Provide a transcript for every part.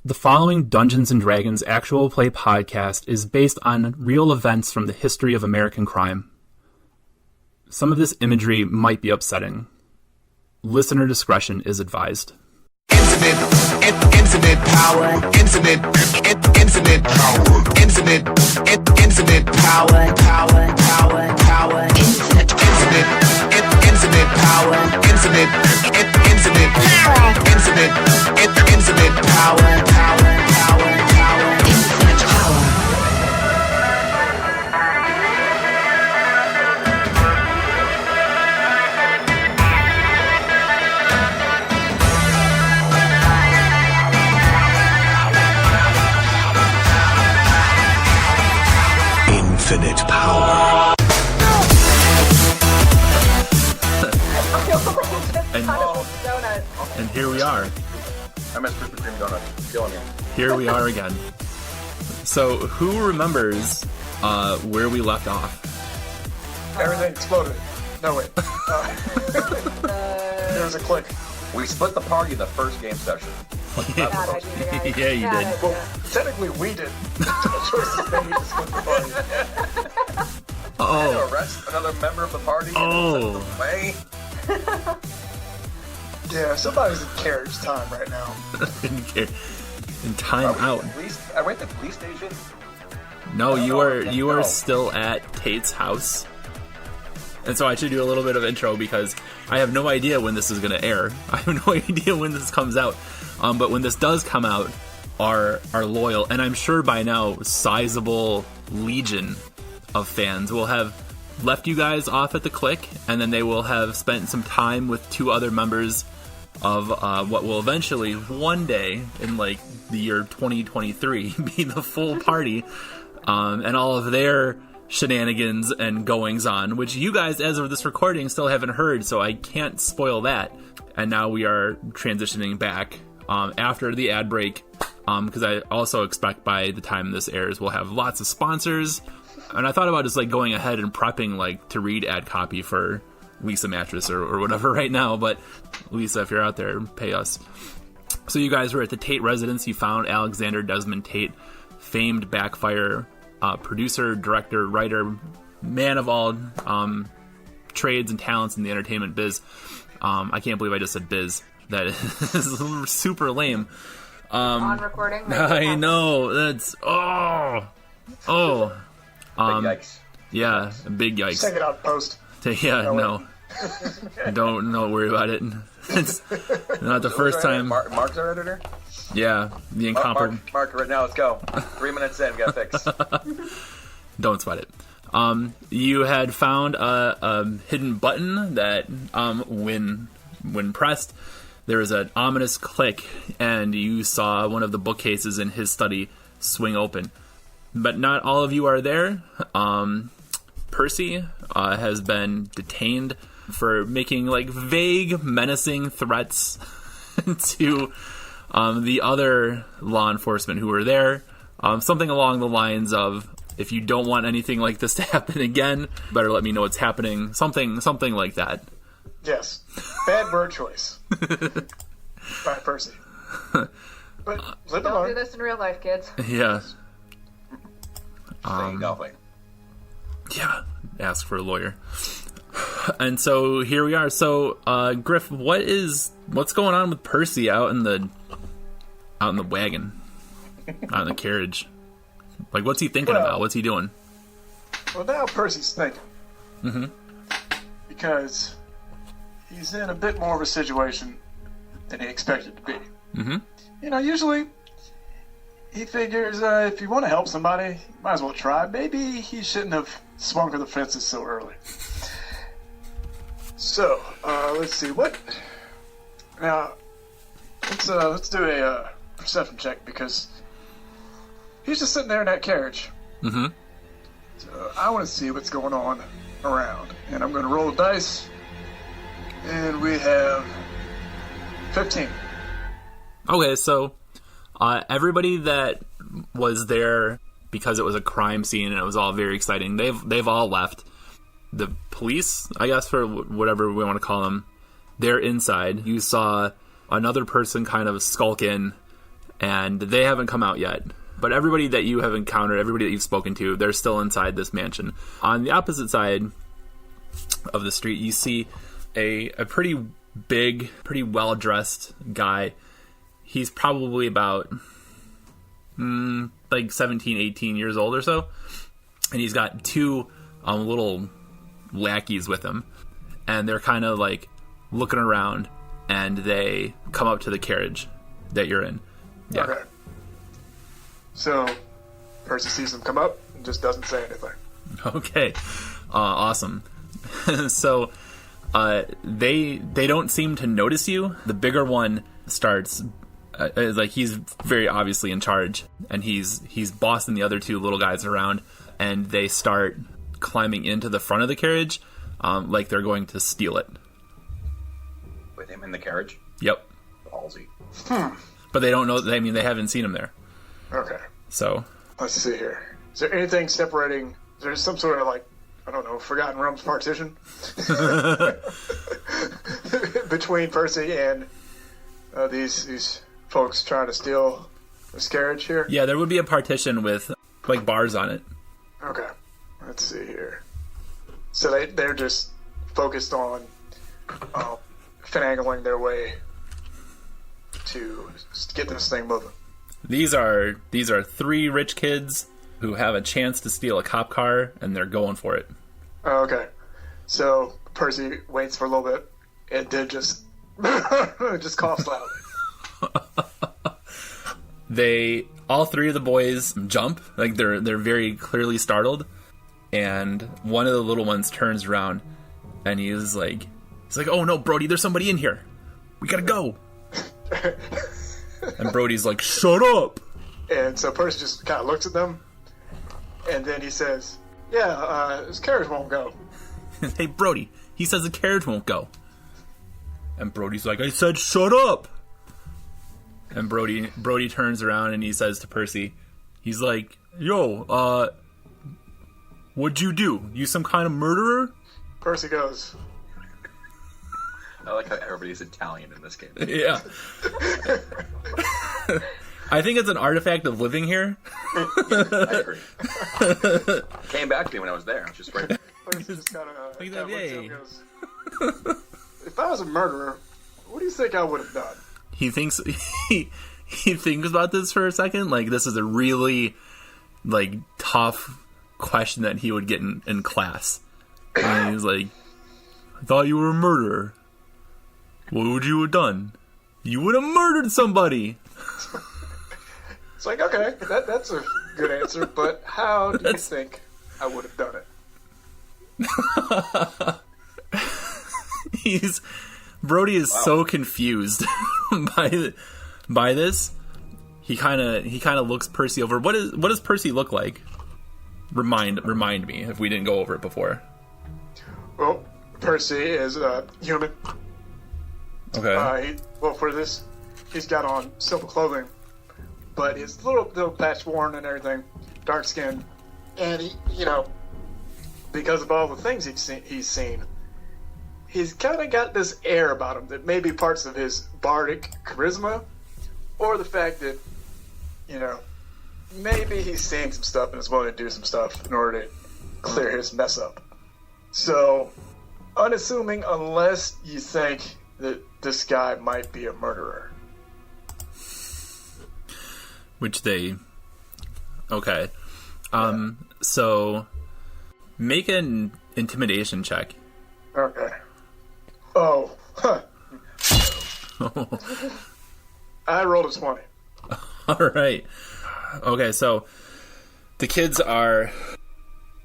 The following Dungeons & Dragons Actual Play podcast is based on real events from the history of American crime. Some of this imagery might be upsetting. Listener discretion is advised. Infinite power, infinite power, infinite power, infinite power, infinite power, infinite power. Infinite power. And here we are. I miss Krispy Kreme donuts. Killing me. Here we are again. So, who remembers where we left off? Everything exploded. No, wait. There was a click. We split the party the first game session. Yeah, you did. Well, technically we did. Choices made to split the party. I had to arrest another member of the party and send them away. Yeah, somebody's in Carriage time right now. In time out. I went to the police station. No, you are still at Tate's house. And so I should do a little bit of intro because I have no idea when this is going to air. I have no idea when this comes out. But when this does come out, our loyal, and I'm sure by now, sizable legion of fans will have left you guys off at the click, and then they will have spent some time with two other members of what will eventually, one day, in like the year 2023, be the full party, and all of their shenanigans and goings on, which you guys, as of this recording, still haven't heard, so I can't spoil that. And now we are transitioning back after the ad break, because I also expect by the time this airs, we'll have lots of sponsors. And I thought about just like going ahead and prepping like to read ad copy for Lisa Mattress or whatever right now, but Lisa, if you're out there, pay us. So you guys were at the Tate residence. You found Alexander Desmond Tate, famed Backfire producer, director, writer, man of all trades and talents in the entertainment biz. I can't believe I just said biz. That is super lame. On recording? I know. That's... Oh! Big yikes. Yeah, big yikes. Take it out post. Yeah, no. Don't worry about it. It's not the first time. Mark's our editor? Yeah, the incomparable. Mark, right now, let's go. 3 minutes in, we gotta fix. Don't sweat it. You had found a hidden button that, when pressed, there was an ominous click, and you saw one of the bookcases in his study swing open. But not all of you are there. Percy has been detained for making like vague, menacing threats to the other law enforcement who were there. Something along the lines of, if you don't want anything like this to happen again, better let me know what's happening. Something like that. Yes. Bad word choice. By Percy. But live Don't alone. do this in real life, kids. Yeah. Nothing. Yeah, ask for a lawyer. And so here we are. So, Griff, what's going on with Percy out in the wagon, out in the carriage? Like, what's he thinking about? What's he doing? Well, now Percy's thinking. Mm-hmm. Because he's in a bit more of a situation than he expected to be. Mm-hmm. You know, usually he figures if you want to help somebody, you might as well try. Maybe he shouldn't have swung for the fences so early. So, let's see. Now, let's do a perception check, because he's just sitting there in that carriage. Mm-hmm. So I want to see what's going on around. And I'm going to roll the dice. And we have 15. Okay, so everybody that was there because it was a crime scene and it was all very exciting, they've all left. The police, I guess, for whatever we want to call them, they're inside. You saw another person kind of skulk in, and they haven't come out yet. But everybody that you have encountered, everybody that you've spoken to, they're still inside this mansion. On the opposite side of the street, you see a pretty big, pretty well-dressed guy. He's probably about like 17, 18 years old or so. And he's got two little lackeys with him. And they're kind of like looking around, and they come up to the carriage that you're in. Yeah. Okay. So, Percy sees them come up and just doesn't say anything. Okay. Awesome. So, they don't seem to notice you. The bigger one starts, like he's very obviously in charge, and he's bossing the other two little guys around, and they start climbing into the front of the carriage, like they're going to steal it. With him in the carriage? Yep. Ballsy. But they don't know. I mean, they haven't seen him there. Okay. So Let's see here. Is there anything separating? Is there some sort of, like, I don't know, Forgotten Realms partition between Percy and these folks trying to steal this carriage here? yeah, there would be a partition with like bars on it. Okay. Let's see here. So they're just focused on finagling their way to get this thing moving. These are three rich kids who have a chance to steal a cop car, and they're going for it. Oh, okay. So Percy waits for a little bit and then just coughs loudly. All three of the boys jump, like they're very clearly startled, and one of the little ones turns around, and he's like, "Oh no, Brody, there's somebody in here. We gotta go." And Brody's like, "Shut up!" And so Percy just kind of looks at them, and then he says, "Yeah, this carriage won't go." Hey, Brody, he says the carriage won't go. And Brody's like, "I said shut up!" And Brody turns around and he says to Percy, he's like, "Yo, what'd you do? You some kind of murderer?" Percy goes, I like how everybody's Italian in this game. Yeah. I think it's an artifact of living here. I agree. Came back to me when I was there. I was just right there. Percy just kind of looks at him and Yay. goes, "If I was a murderer, what do you think I would have done?" He thinks he thinks about this for a second. Like, this is a really like tough question that he would get in class. And he's like, "I thought you were a murderer. What would you have done? You would have murdered somebody." It's like, okay, that's a good answer, but how do you think I would have done it? Brody is so confused by this. He kind of looks Percy over. What does Percy look like? Remind me if we didn't go over it before. Well, Percy is human. Okay. For this, he's got on simple clothing, but his little patch worn and everything, dark skin, and he, because of all the things he's seen, he's kind of got this air about him that may be parts of his bardic charisma, or the fact that, maybe he's seen some stuff and is willing to do some stuff in order to clear his mess up. So, unassuming, unless you think that this guy might be a murderer. Okay. So, make an intimidation check. Okay. Oh, huh. I rolled a 20. All right. Okay, so the kids are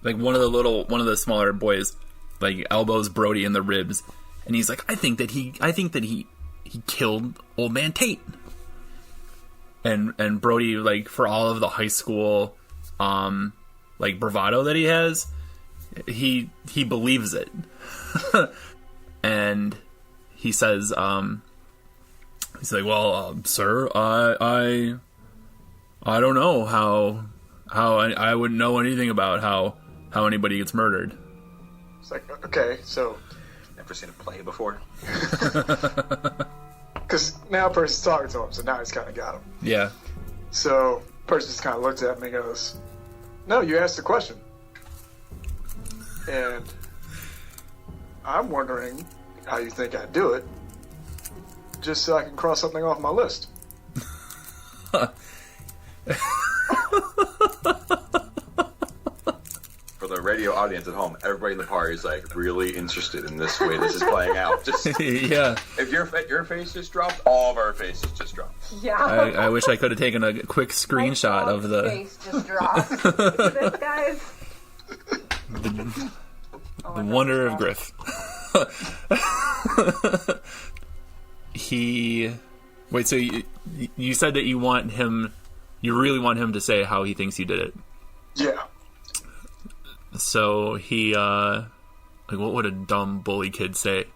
like one of the smaller boys like elbows Brody in the ribs, and he's like, I think that he killed old man Tate. And Brody, like, for all of the high school like bravado that he has, he believes it. And he says, he's like, "Well, sir, I don't know how I wouldn't know anything about how anybody gets murdered." It's like, okay, so Never seen a play before. because now Percy's talking to him, so now he's kind of got him. Yeah. So Percy just kind of looks at him and goes, "No, you asked the question, and I'm wondering how you think I'd do it, just so I can cross something off my list." For the radio audience at home, everybody in the party is like really interested in this way this is playing out. Just Yeah. if your face just dropped, all of our faces just dropped. Yeah. I wish I could have taken a quick screenshot My of the face just dropped. This guy's. the wonder of Griff. Wait, so you said that you really want him to say how he thinks you did it. Yeah. So he, like, what would a dumb bully kid say?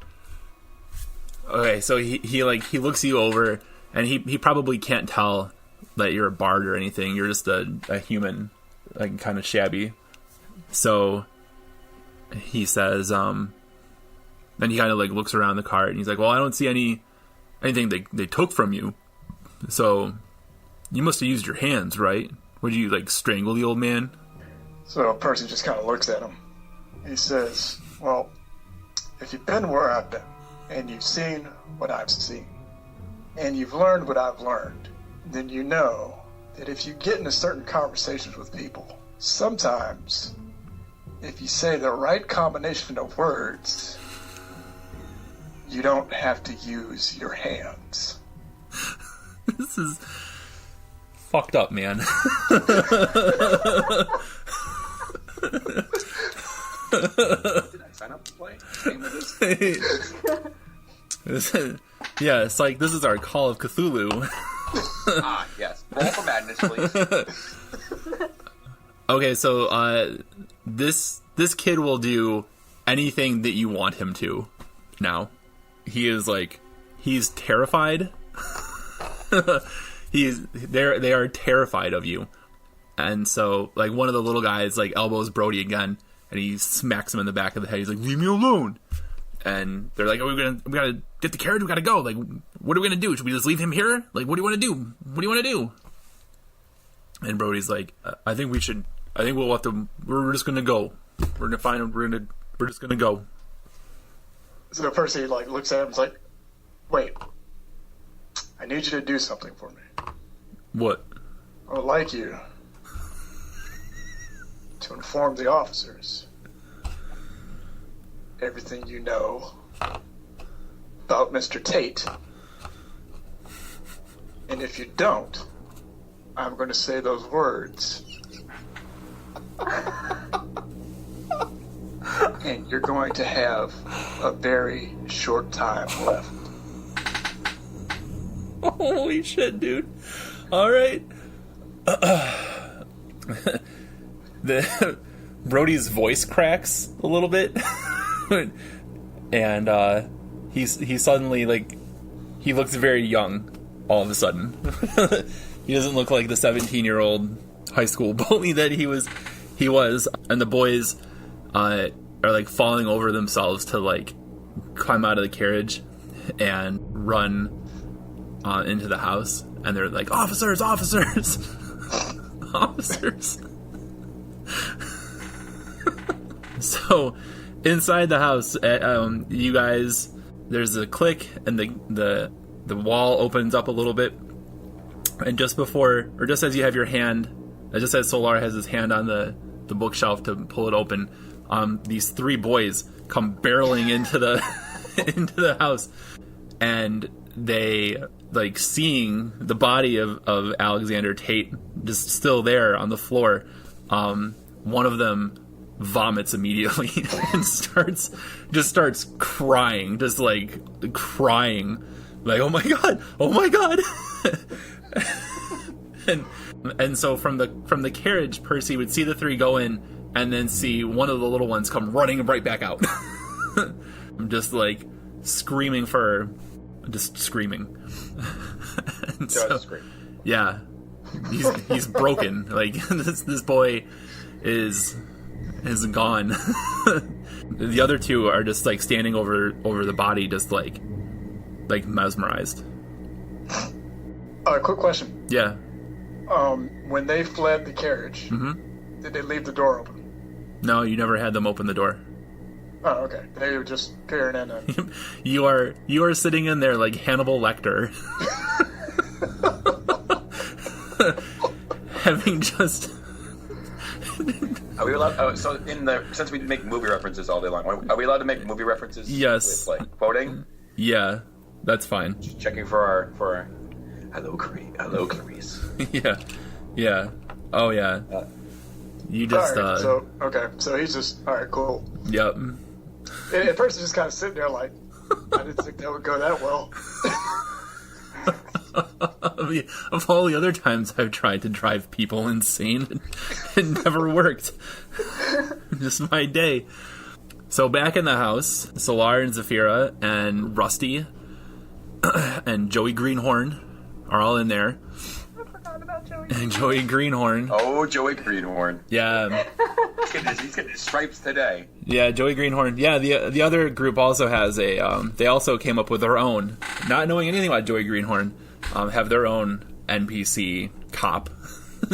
Okay, so he looks you over, and he probably can't tell that you're a bard or anything. You're just a human, like, kind of shabby. So he says, then he kind of, like, looks around the cart, and he's like, well, I don't see anything they took from you. So you must have used your hands, right? Would you, like, strangle the old man? So Percy just kind of looks at him. He says, "Well, if you've been where I've been, and you've seen what I've seen, and you've learned what I've learned, then you know that if you get into certain conversations with people, sometimes if you say the right combination of words, you don't have to use your hands." This is fucked up, man. Did I sign up to play a game of this? Yeah, it's like, this is our Call of Cthulhu. Yes. Roll for madness, please. Okay, so this kid will do anything that you want him to now. He is like, he's terrified. They are terrified of you. And so, like, one of the little guys, like, elbows Brody again, and he smacks him in the back of the head. He's like, "Leave me alone." And they're like, "Oh, we gotta get the carriage, we gotta go. Like, what are we gonna do? Should we just leave him here? Like, what do you want to do? What do you want to do?" And Brody's like, I think we'll have to, we're just gonna go. We're just gonna go. So Percy, like, looks at him and is like, "Wait, I need you to do something for me. What? I would like you to inform the officers everything you know about Mr. Tate. And if you don't, I'm going to say those words. And you're going to have a very short time left." Holy shit, dude. Alright. Brody's voice cracks a little bit. And he's suddenly, like, he looks very young all of a sudden. He doesn't look like the 17-year-old high school bully that he was. And the boys are, like, falling over themselves to, like, climb out of the carriage and run into the house. And they're like, "Officers, officers!" Officers. So, inside the house, you guys, there's a click, and the wall opens up a little bit, and just as you have your hand, just as Solar has his hand on the bookshelf to pull it open, these three boys come barreling into the into the house, and they, like, seeing the body of Alexander Tate just still there on the floor. One of them vomits immediately and starts crying, like, "Oh my god," and so from the carriage, Percy would see the three go in, and then see one of the little ones come running right back out. Just, like, screaming. And so, yeah, he's broken. Like, this boy is gone. The other two are just, like, standing over the body, just like mesmerized. Quick question. Yeah. When they fled the carriage, did they leave the door open? No, you never had them open the door. Oh, okay. They were just peering in. And... You are sitting in there like Hannibal Lecter. Having just... Are we allowed? So since we make movie references all day long, are we allowed to make movie references? Yes. With, like, quoting? Yeah, that's fine. Just checking for our hello, Clarice. Yeah. Oh yeah. You just. All right, so he's just all right. Cool. Yep. At first, he's just kind of sitting there like, I didn't think that would go that well. Of all the other times I've tried to drive people insane, it never worked. Just my day. So back in the house, Solar and Zafira and Rusty and Joey Greenhorn are all in there. I forgot about Joey. And Joey Greenhorn. Oh, Joey Greenhorn. Yeah. He's getting his stripes today. Yeah, Joey Greenhorn. Yeah, the other group also has they also came up with their own, not knowing anything about Joey Greenhorn, have their own NPC cop.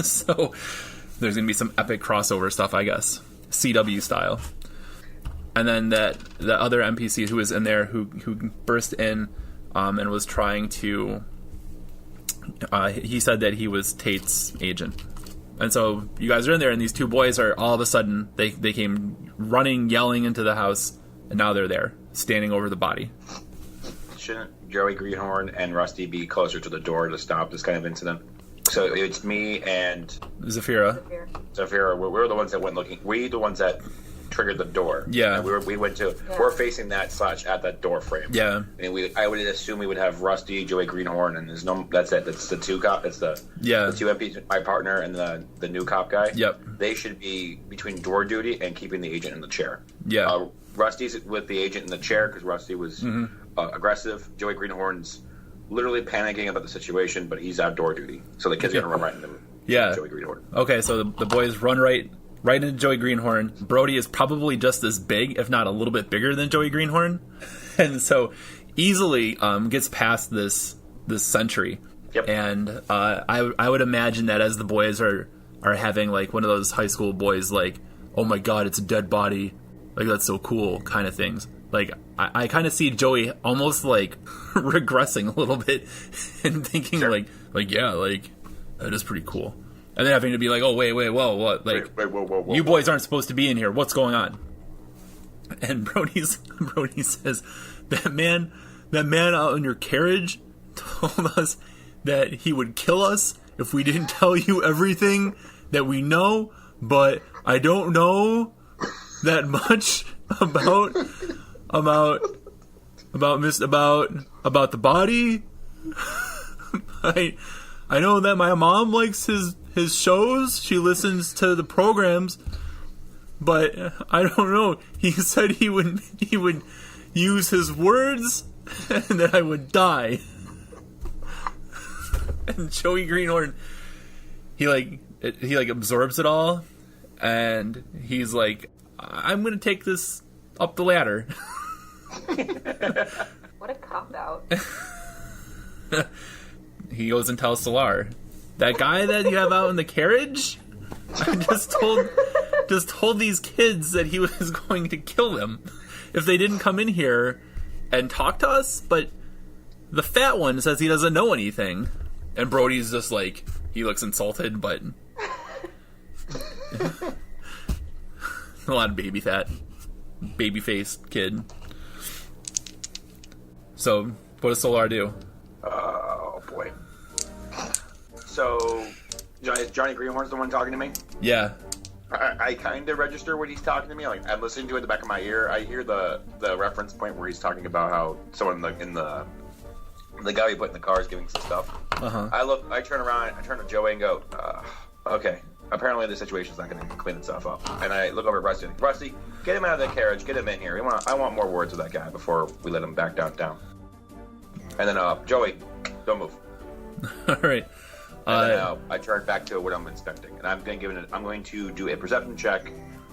So there's going to be some epic crossover stuff, I guess. CW style. And then the other NPC who was in there who burst in and was trying to... he said that he was Tate's agent. And so you guys are in there, and these two boys are all of a sudden, they came running, yelling into the house, and now they're there, standing over the body. Shouldn't Joey Greenhorn and Rusty be closer to the door to stop this kind of incident? So it's me and Zafira. We're the ones that went looking. We the ones that triggered the door. Yeah. And we went to. Yeah. We're facing that / at that door frame. Yeah. And I would assume we would have Rusty, Joey Greenhorn, and there's no. That's it. That's the two cop. That's the two MPs. My partner and the new cop guy. Yep. They should be between door duty and keeping the agent in the chair. Yeah. Rusty's with the agent in the chair because Rusty was aggressive. Joey Greenhorn's literally panicking about the situation, but he's outdoor duty, so the kids are gonna run right into him. Yeah. Joey Greenhorn. Okay, so the boys run right into Joey Greenhorn. Brody is probably just as big, if not a little bit bigger than Joey Greenhorn, and so easily gets past this sentry. Yep. And I would imagine that as the boys are having like one of those high school boys like, oh my god, it's a dead body, like that's so cool kind of things. Like I kind of see Joey almost like regressing a little bit and thinking like yeah, like that is pretty cool. And then having to be like, oh, wait, whoa, what? Like, whoa, you boys aren't supposed to be in here. What's going on? And Brody says, that man out in your carriage told us that he would kill us if we didn't tell you everything that we know, but I don't know that much about the body. I know that my mom likes his shows. She listens to the programs, but I don't know. He said he would use his words and that I would die. And Joey Greenhorn, he absorbs it all, and he's like, I'm gonna take this up the ladder. What a cop-out. He goes and tells Solar, that guy that you have out in the carriage, I just told these kids that he was going to kill them if they didn't come in here and talk to us, but the fat one says he doesn't know anything. And Brody's just like, he looks insulted, but a lot of baby fat, baby faced kid. So what does Solar do? Oh boy. So Johnny Greenhorn's the one talking to me? Yeah. I kind of register when he's talking to me. Like, I'm listening to it in the back of my ear. I hear the reference point where he's talking about how someone in the guy we put in the car is giving some stuff. Uh-huh. I turn around, I turn to Joey and go, okay, apparently the situation's not going to clean itself up. And I look over at Rusty, like, Rusty, get him out of the carriage, get him in here. I want more words with that guy before we let him back downtown. And then, Joey, don't move. All right. And then, I turn back to what I'm inspecting, and I'm going to do a perception check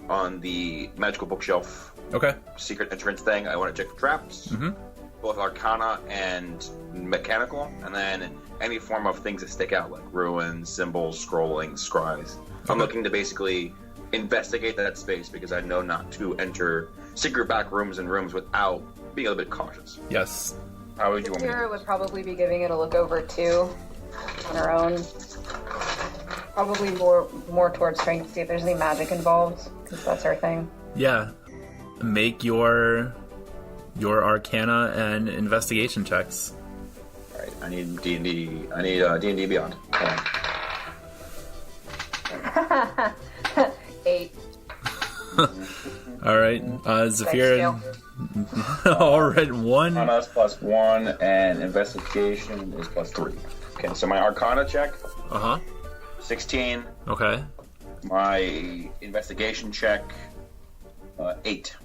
on the magical bookshelf. Okay. Secret entrance thing. I want to check for traps, both Arcana and Mechanical, and then any form of things that stick out, like ruins, symbols, scrolling, scries. I'm looking to basically investigate that space because I know not to enter secret back rooms and rooms without being a little bit cautious. Yes. How would you want me to Sarah do would this? probably be giving it a look over too, on her own. Probably more towards strength to see if there's any magic involved, because that's her thing. Yeah. Make your Arcana and investigation checks. All right, I need D&D. I need D&D Beyond. Hold on. 8. All right, Zafira. Thanks, All right, 1. Arcana's +1, and investigation is +3. Okay, so my Arcana check, 16. Okay. My investigation check, 8.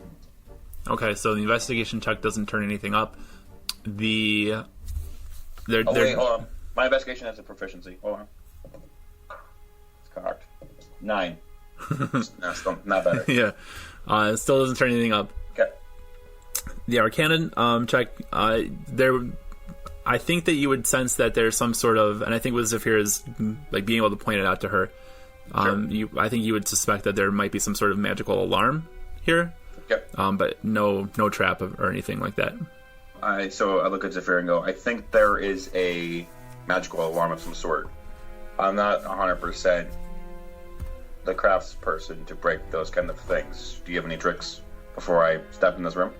Okay, so the investigation check doesn't turn anything up. Wait, hold on. My investigation has a proficiency. Hold on. It's cocked. 9. No, still not better. Yeah. It still doesn't turn anything up. Okay. The Arcana check, I think that you would sense that there's some sort of, and I think with Zafira's like being able to point it out to her, I think you would suspect that there might be some sort of magical alarm here. Yep. But no trap or anything like that. So I look at Zafira and go, I think there is a magical alarm of some sort. I'm not 100% the crafts person to break those kind of things. Do you have any tricks before I step in this room?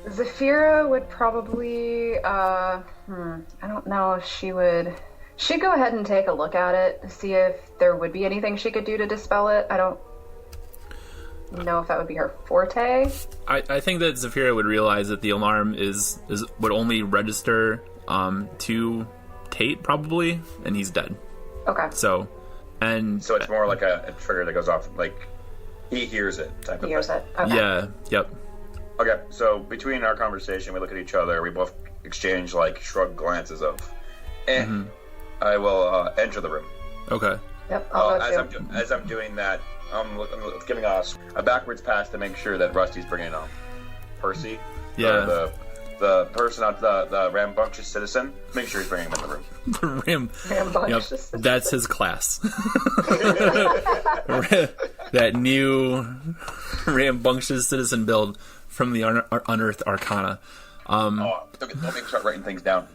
Zafira would probably, I don't know if she would... She'd go ahead and take a look at it to see if there would be anything she could do to dispel it. I don't know if that would be her forte. I think that Zafira would realize that the alarm would only register to Tate probably, and he's dead. Okay. So it's more like a trigger that goes off, like he hears it type of thing. Hears it. Okay. Yeah, yep. Okay, so between our conversation, we look at each other. We both exchange like shrug glances of, I will enter the room. Okay. Yep. I'll go too. As I'm doing that, I'm giving us a backwards pass to make sure that Rusty's bringing Percy. Yeah. The person out, the rambunctious citizen. Make sure he's bringing him in the room. Rambunctious. Yep, that's his class. That new rambunctious citizen build from the Unearthed Arcana. Don't make me start writing things down.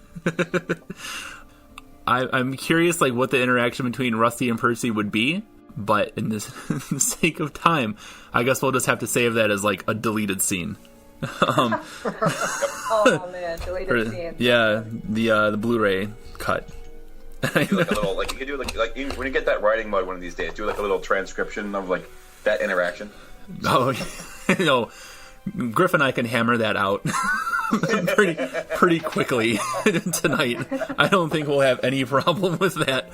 I'm curious, like, what the interaction between Rusty and Percy would be, but in the sake of time, I guess we'll just have to save that as like a deleted scene. Oh man, deleted scene. Yeah, the Blu-ray cut. Do like a little, like you could do like when you get that writing mode one of these days, do like a little transcription of like that interaction. Oh, Griff and I can hammer that out pretty quickly tonight. I don't think we'll have any problem with that.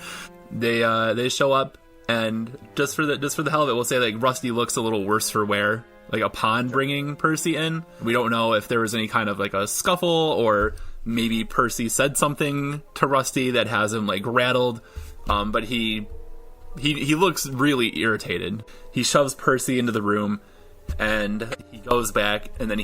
They show up, and just for the hell of it, we'll say like Rusty looks a little worse for wear. Like upon bringing Percy in, we don't know if there was any kind of like a scuffle, or maybe Percy said something to Rusty that has him like rattled. But he looks really irritated. He shoves Percy into the room, and he goes back, and then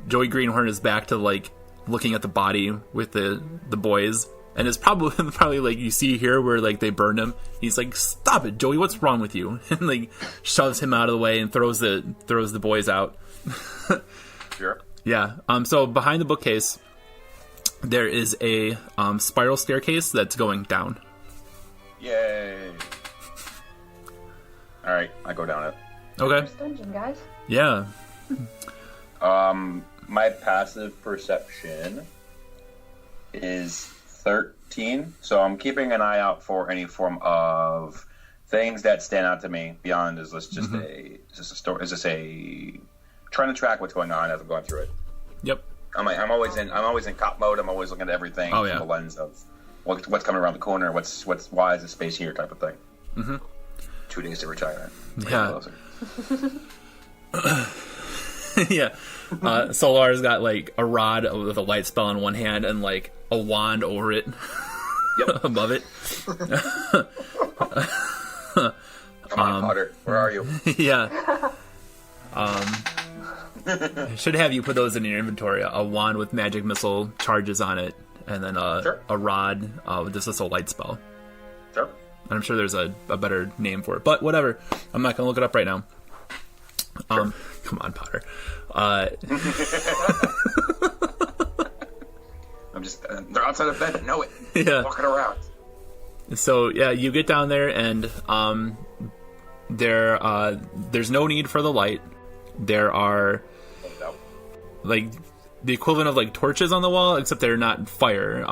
Joey Greenhorn is back to like looking at the body with the boys, and it's probably like you see here where like they burned him. He's like, "Stop it, Joey! What's wrong with you?" And like shoves him out of the way and throws the boys out. Sure. Yeah. So behind the bookcase, there is a spiral staircase that's going down. Yay! All right, I go down it. Okay. First dungeon, guys. Yeah. My passive perception is 13, so I'm keeping an eye out for any form of things that stand out to me beyond is this just a story? Is this a trying to track what's going on as I'm going through it? Yep. I'm always in cop mode. I'm always looking at everything Oh, yeah. from the lens of what's coming around the corner. Why is the space here type of thing. 2 days to retirement. Yeah. Yeah. Solar's got like a rod with a light spell in one hand and like a wand over it. Yep. Above it. Come on, Potter. Where are you? Yeah. I should have you put those in your inventory. A wand with magic missile charges on it, and then Sure. a rod with just a light spell. Sure. And I'm sure there's a better name for it, but whatever. I'm not gonna look it up right now. Come on, Potter. I'm just they're outside of bed. I know it. Yeah. Walking around. So yeah, you get down there, and there's no need for the light. There are like the equivalent of like torches on the wall, except they're not fire.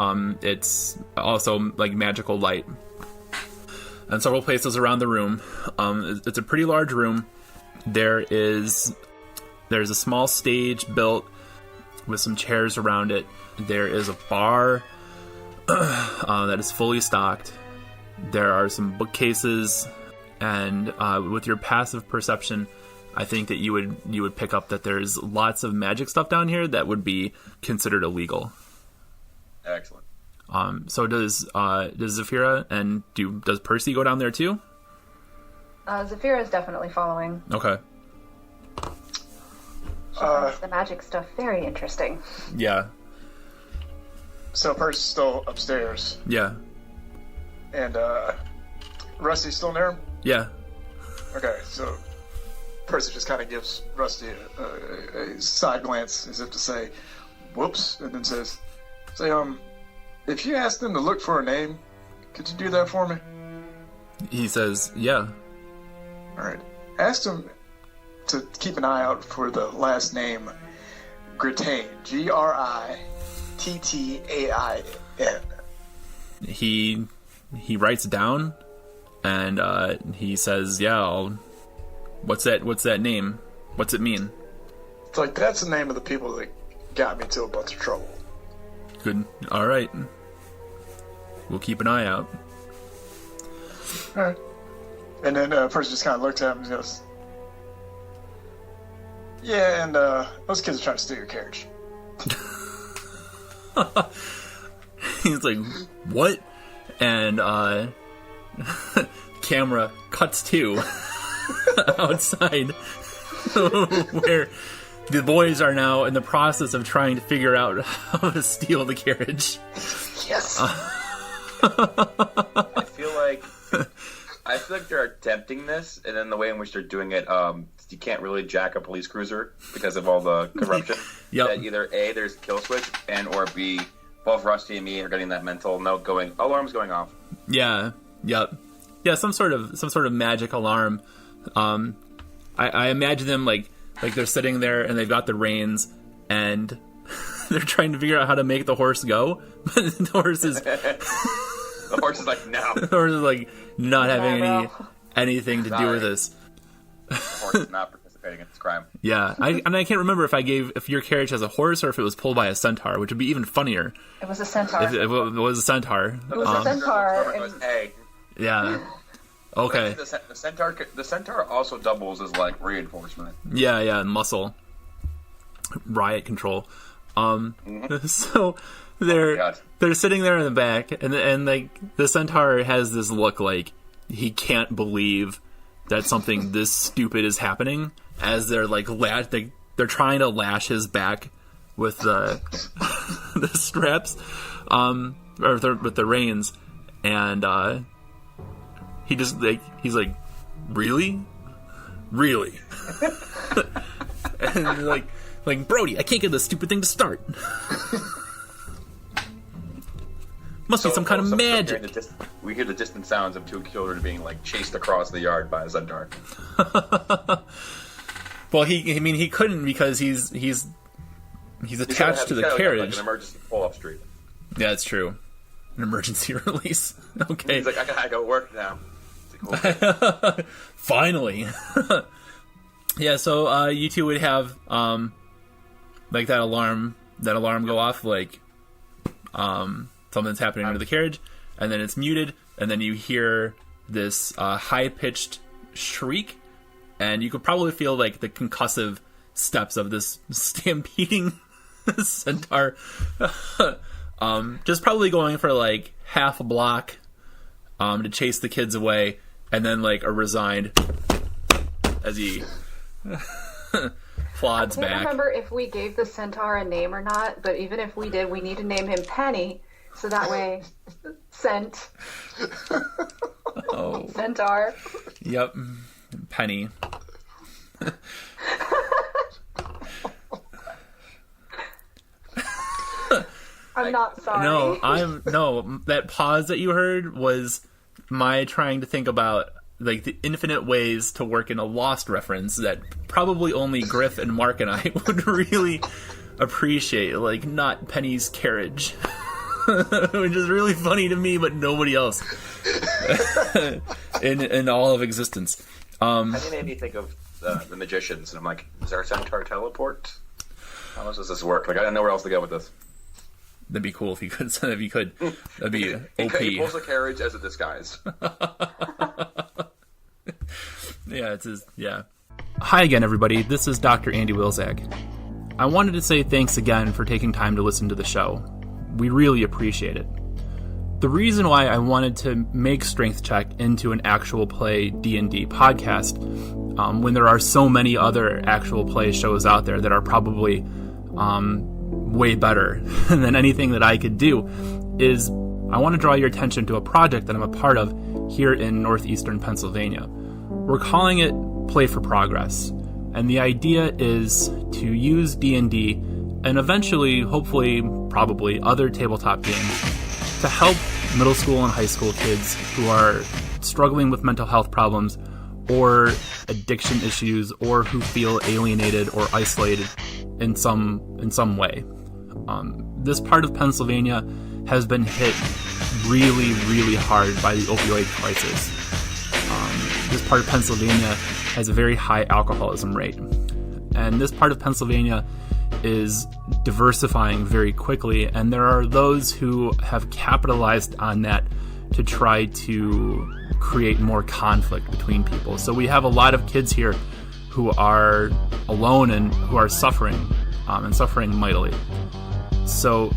It's also like magical light. And several places around the room. It's a pretty large room. There's a small stage built with some chairs around it. There is a bar that is fully stocked. There are some bookcases, and with your passive perception, I think that you would pick up that there's lots of magic stuff down here that would be considered illegal. Excellent. So does Zafira and does Percy go down there too? Zafira is definitely following. Okay. She finds the magic stuff very interesting. Yeah. So Percy's still upstairs, Yeah. and Rusty's still near him? Yeah. Okay, so Percy just kind of gives Rusty a side glance as if to say, whoops, and then says, if you asked them to look for a name, could you do that for me? He says, yeah. Alright. Ask them to keep an eye out for the last name, Grittain. Grittain. He writes it down, and he says, yeah, what's that name? What's it mean? It's like, that's the name of the people that got me into a bunch of trouble. Good. All right. We'll keep an eye out. Alright. And then Percy just kind of looked at him and goes, yeah, and those kids are trying to steal your carriage. He's like, what? And camera cuts to outside where the boys are now in the process of trying to figure out how to steal the carriage. Yes. I feel like they're attempting this, and then the way in which they're doing it, you can't really jack a police cruiser because of all the corruption. Yep. That either A, there's a kill switch, and or B, both Rusty and me are getting that mental note going, alarm's going off. Yeah. Yep. Yeah. Some sort of magic alarm. I imagine them like they're sitting there and they've got the reins and they're trying to figure out how to make the horse go, but the horse is like, no. The horse is like not having anything to do with this. The horse is not participating in this crime. Yeah, I can't remember if your carriage has a horse or if it was pulled by a centaur, which would be even funnier. It was a centaur. If it was a centaur. It was a centaur. Hey. Yeah. Okay. The centaur also doubles as like reinforcement. Yeah, muscle. Riot control. So they're sitting there in the back, and like the centaur has this look like he can't believe that something this stupid is happening, as they're like they're trying to lash his back with the the straps, with the reins, and he just he's like, really, and like Brody, I can't get this stupid thing to start. Must be some kind of magic. We hear the distant sounds of two children being like chased across the yard by a centaur. Well, he couldn't because he's attached to the carriage. Like an emergency pull-up street. Yeah, it's true. An emergency release. Okay. He's like, I gotta go work now. Like, okay. Finally. Yeah. So you two would have like that alarm go off, like something's happening under the carriage, and then it's muted, and then you hear this high-pitched shriek, and you could probably feel like the concussive steps of this stampeding centaur, just probably going for like half a block to chase the kids away, and then like a resigned as he Plod's I can't back. remember if we gave the centaur a name or not, but even if we did, we need to name him Penny, so that way, Oh, centaur. yep, Penny. I'm not sorry. No, that pause that you heard was my trying to think about like the infinite ways to work in a Lost reference that probably only Griff and Mark and I would really appreciate, like not Penny's carriage. Which is really funny to me, but nobody else in all of existence. Penny made me think of the magicians, and I'm like, is our centaur teleport? How does this work? Like, I don't know where else to go with this. That'd be cool if you could. That'd be OP. He pulls a carriage as a disguise. Yeah. Hi again, everybody. This is Dr. Andy Wilczak. I wanted to say thanks again for taking time to listen to the show. We really appreciate it. The reason why I wanted to make Strength Check into an Actual Play D&D podcast, when there are so many other Actual Play shows out there that are probably way better than anything that I could do, is I want to draw your attention to a project that I'm a part of here in northeastern Pennsylvania. We're calling it Play for Progress, and the idea is to use D&D and eventually, hopefully, probably other tabletop games to help middle school and high school kids who are struggling with mental health problems or addiction issues, or who feel alienated or isolated in some way. This part of Pennsylvania has been hit really, really hard by the opioid crisis. This part of Pennsylvania has a very high alcoholism rate, and this part of Pennsylvania is diversifying very quickly, and there are those who have capitalized on that to try to create more conflict between people. So we have a lot of kids here who are alone and who are suffering, and suffering mightily. So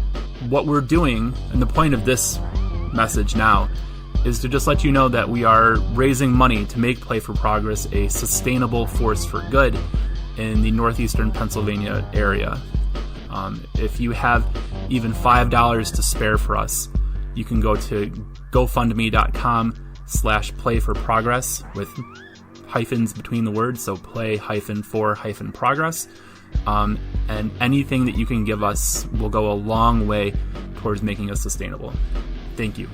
what we're doing, and the point of this message now, is to just let you know that we are raising money to make Play for Progress a sustainable force for good in the northeastern Pennsylvania area. If you have even $5 to spare for us, you can go to GoFundMe.com/playforprogress with hyphens between the words, so play-for-progress. And anything that you can give us will go a long way towards making us sustainable. Thank you.